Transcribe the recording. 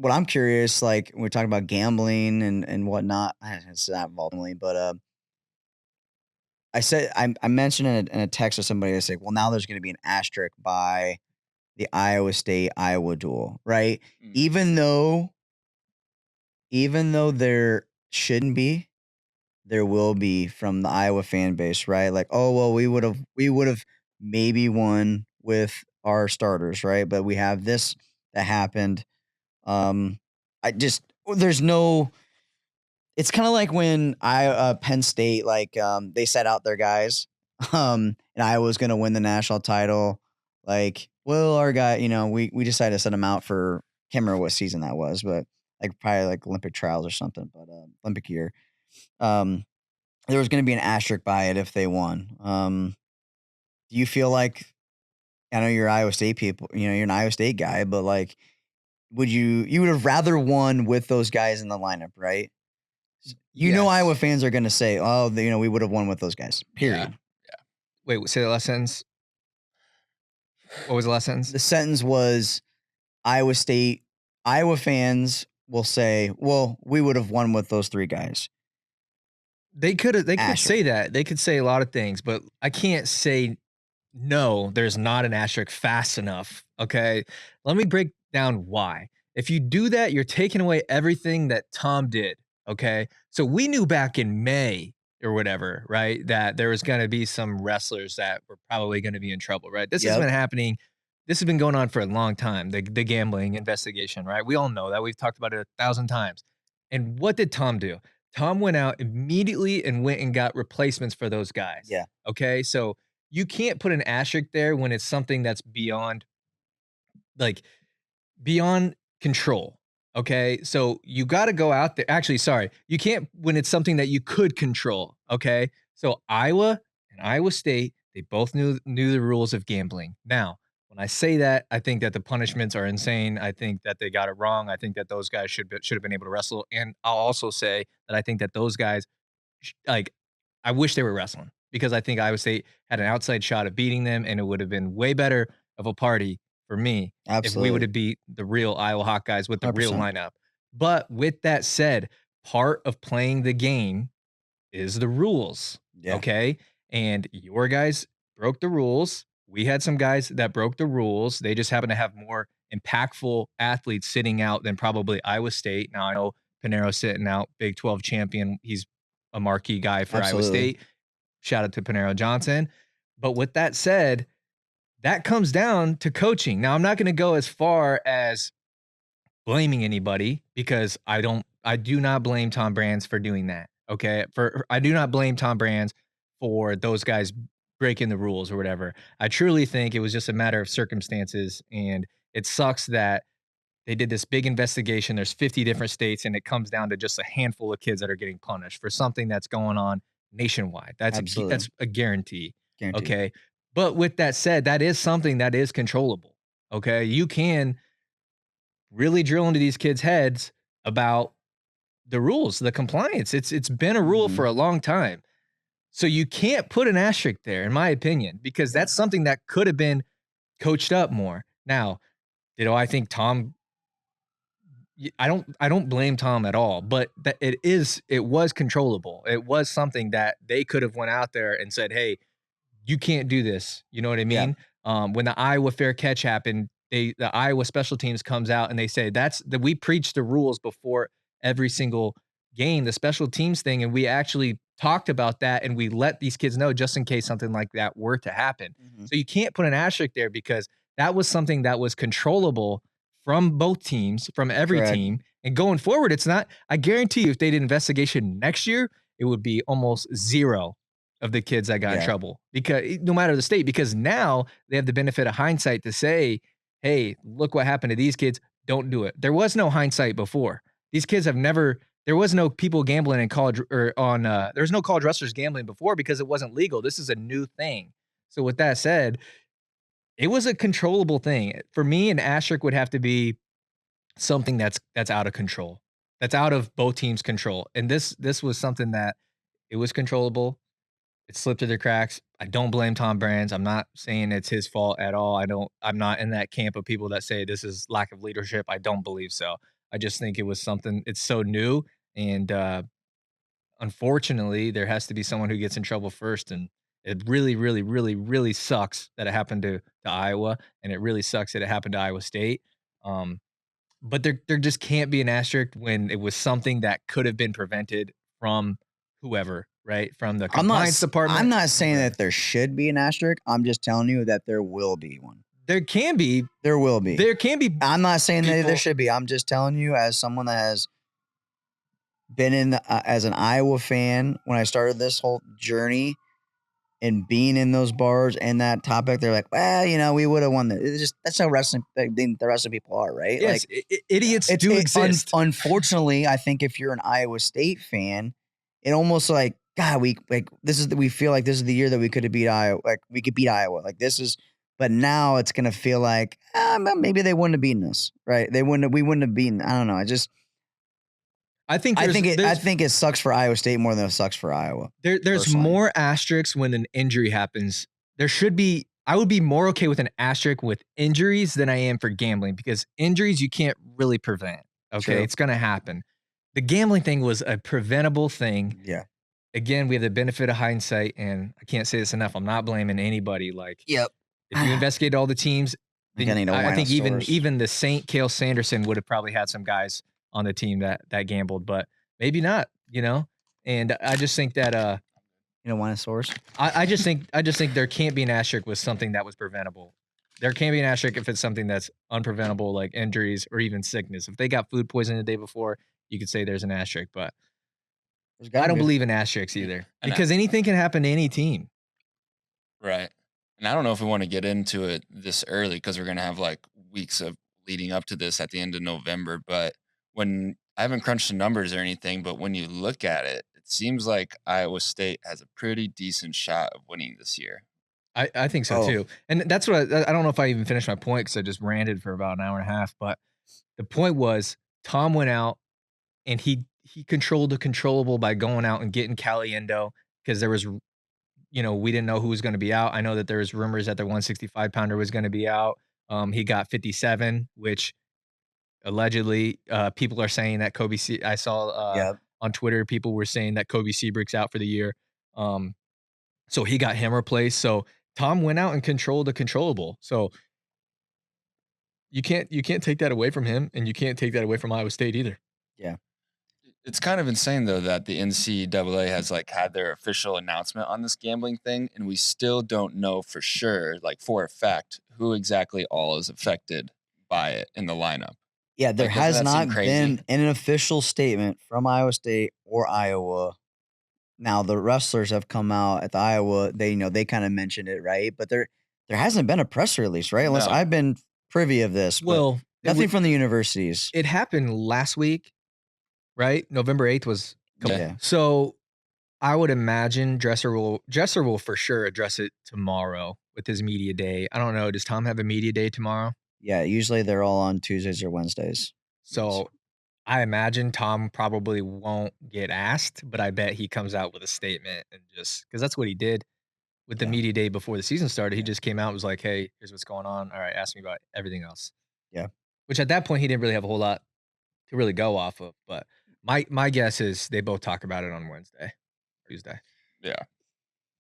what I'm curious, like, when we're talking about gambling and whatnot, it's not involved in gambling, but, I mentioned in a text to somebody, I said, "Well, now there's gonna be an asterisk by the Iowa State-Iowa duel," right? Mm. Even though even though there shouldn't be, there will be from the Iowa fan base, right? Like, "Oh, well, we would've maybe won with our starters, right? But we have this that happened." Um, I just there's no it's kinda like when Penn State, like, they set out their guys, and Iowa's gonna win the national title. Like, well, our guy, we decided to send him out for can't remember what season that was, but, like, probably, like, Olympic trials or something, but, Olympic year. Um, there was gonna be an asterisk by it if they won. Do you feel like I know you're Iowa State people, you're an Iowa State guy, but, like, you would have rather won with those guys in the lineup, right? Iowa Yes. fans are gonna say, "Oh, we would have won with those guys." Yeah. Period. Yeah. Wait, say the last sentence. What was the last sentence? The sentence was Iowa State Iowa fans will say, "Well, we would have won with those 3 guys." They could Asterisk. say that. They could say a lot of things, but I can't say no, there's not an asterisk fast enough. Okay. Let me break down why. If you do that, you're taking away everything that Tom did. Okay. So we knew back in May or whatever, right, that there was going to be some wrestlers that were probably going to be in trouble, right? This has Yep. been happening. This has been going on for a long time, the gambling investigation, right? We all know that. We've talked about it 1,000 times. And what did Tom do? Tom went out immediately and went and got replacements for those guys. Yeah. Okay. So you can't put an asterisk there when it's something that's like beyond control. Okay. So you got to go out there. Actually, sorry, you can't when it's something that you could control. Okay. So Iowa and Iowa State, they both knew the rules of gambling. Now, when I say that, I think that the punishments are insane. I think that they got it wrong. I think that those guys should have been able to wrestle. And I'll also say that I think that those guys like, I wish they were wrestling because I think Iowa State had an outside shot of beating them, and it would have been way better of a party for me if we would Absolutely. have beat the real Iowa Hawkeyes with the real 100%. lineup. But with that said, part of playing the game is the rules, Yeah. okay? And your guys broke the rules. We had some guys that broke the rules. They just happen to have more impactful athletes sitting out than probably Iowa State. Now I know Pinero's sitting out, Big 12 champion. He's a marquee guy for Iowa Absolutely. State. Shout out to Panero Johnson. But with that said, that comes down to coaching. Now I'm not going to go as far as blaming anybody because I do not blame Tom Brands for doing that. Okay. I do not blame Tom Brands for those guys breaking the rules or whatever. I truly think it was just a matter of circumstances. And it sucks that they did this big investigation. There's 50 different states, and it comes down to just a handful of kids that are getting punished for something that's going on nationwide. Absolutely. That's a guarantee. Guaranteed. Okay. But with that said, that is something that is controllable. Okay. You can really drill into these kids' heads about the rules, the compliance. It's been a rule for Mhm. a long time. So you can't put an asterisk there, in my opinion, because Yeah. that's something that could have been coached up more. Now, I think Tom I don't blame Tom at all, but that it was controllable. It was something that they could have went out there and said, "Hey, you can't do this." You know what I Yeah. mean? When the Iowa fair catch happened, the Iowa special teams comes out and they say that's that we preach the rules before every single game, the special teams thing, and we actually talked about that and we let these kids know just in case something like that were to happen. Mhm. So you can't put an asterisk there because that was something that was controllable from both teams, from every Correct. team. And going forward, it's not. I guarantee you, if they did investigation next year, it would be almost zero of the kids that got in Yeah. trouble because no matter the state, because now they have the benefit of hindsight to say, hey, look what happened to these kids. Don't do it. There was no hindsight before. These kids have never, there was no people gambling in college or there was no college wrestlers gambling before because it wasn't legal. This is a new thing. So with that said, it was a controllable thing. For me, an asterisk would have to be something that's out of control. That's out of both teams' control. And this was something that it was controllable. It slipped through the cracks. I don't blame Tom Brands. I'm not saying it's his fault at all. I'm not in that camp of people that say this is lack of leadership. I don't believe so. I just think it was something it's so new, and, unfortunately, there has to be someone who gets in trouble first, and it really, really, really, really sucks that it happened to Iowa, and it really sucks that it happened to Iowa State. Um, but there just can't be an asterisk when it was something that could have been prevented from whoever, right? From the compliance I'm department, not from saying wherever. that there should be an asterisk. I'm just telling you that there will be one. There can be There will be. there can be I'm not saying that there people. should be. I'm just telling you as someone that has been in as an Iowa fan when I started this whole journey and being in those bars and that topic, they're like, well, we would have won that. It's just that's how wrestling the rest of people are, right? Yes, Like idiots do exist. unfortunately, I think if you're an Iowa State fan, it almost like God, we feel like this is the year that we could have beat Iowa, like we could beat Iowa, like this is. But now it's gonna feel like maybe they wouldn't have beaten us, right? We wouldn't have beaten. I don't know. I think I think it sucks for Iowa State more than it sucks for Iowa, there's personally. more asterisks when an injury happens. There should be I would be more okay with an asterisk with injuries than I am for gambling because injuries you can't really prevent. Okay, True. it's gonna happen. The gambling thing was a preventable thing. Yeah. Again, we have the benefit of hindsight, and I can't say this enough. I'm not blaming anybody. Like, Yep. if you investigated all the teams, I think I then need a I wine of think even source. even the Saint Kale Sanderson would have probably had some guys on the team that gambled, but maybe not, you know? And I just think that Wine of source. I just think there can't be an asterisk with something that was preventable. There can't be an asterisk if it's something that's unpreventable, like injuries or even sickness. If they got food poisoning the day before, you could say there's an asterisk, but There's I gotta don't be. believe in asterisks Yeah, either and I because anything can happen to any team. right, and I don't know if we wanna get into it this early because 'cause we're gonna have, like, weeks of leading up to this at the end of November, but when I haven't crunched the numbers or anything, but when you look at it, it seems like Iowa State has a pretty decent shot of winning this year. I think so Oh, too, and that's what I don't know if I even finished my point because I just ranted for about an hour and a half, but the point was Tom went out and he controlled the controllable by going out and getting Caliendo because there was we didn't know who was gonna be out. I know that there was rumors that the 165 pounder was gonna be out. He got 57, which allegedly, people are saying that I saw, yeah. on Twitter, people were saying that Kobe Seabrick's out for the year. Um, so he got him replaced. So Tom went out and controlled the controllable. So you can't take that away from him, and you can't take that away from Iowa State either. Yeah. It's kind of insane though that the NCAA has, like, had their official announcement on this gambling thing, and we still don't know for sure, like, for a fact, who exactly all is affected by it in the lineup. Yeah, there Like, doesn't has that seem not crazy? been an official statement from Iowa State or Iowa. Now the wrestlers have come out at the Iowa, they kinda mentioned it, right? But there hasn't been a press release, right? Unless No. I've been privy of this, but Well, nothing from the universities. it happened last week, right? November 8th was Yeah. Yeah. so I would imagine Dresser will for sure address it tomorrow with his media day. I don't know, does Tom have a media day tomorrow? Yeah, usually they're all on Tuesdays or Wednesdays. Yes. So, I imagine Tom probably won't get asked, but I bet he comes out with a statement and just because that's what he did with the Yeah, media day before the season started. He yeah, just came out and was like, "Hey, here's what's going on. All right, ask me about everything else." yeah. Which at that point, he didn't really have a whole lot to really go off of, but my guess is they both talk about it on Wednesday, Tuesday. Yeah.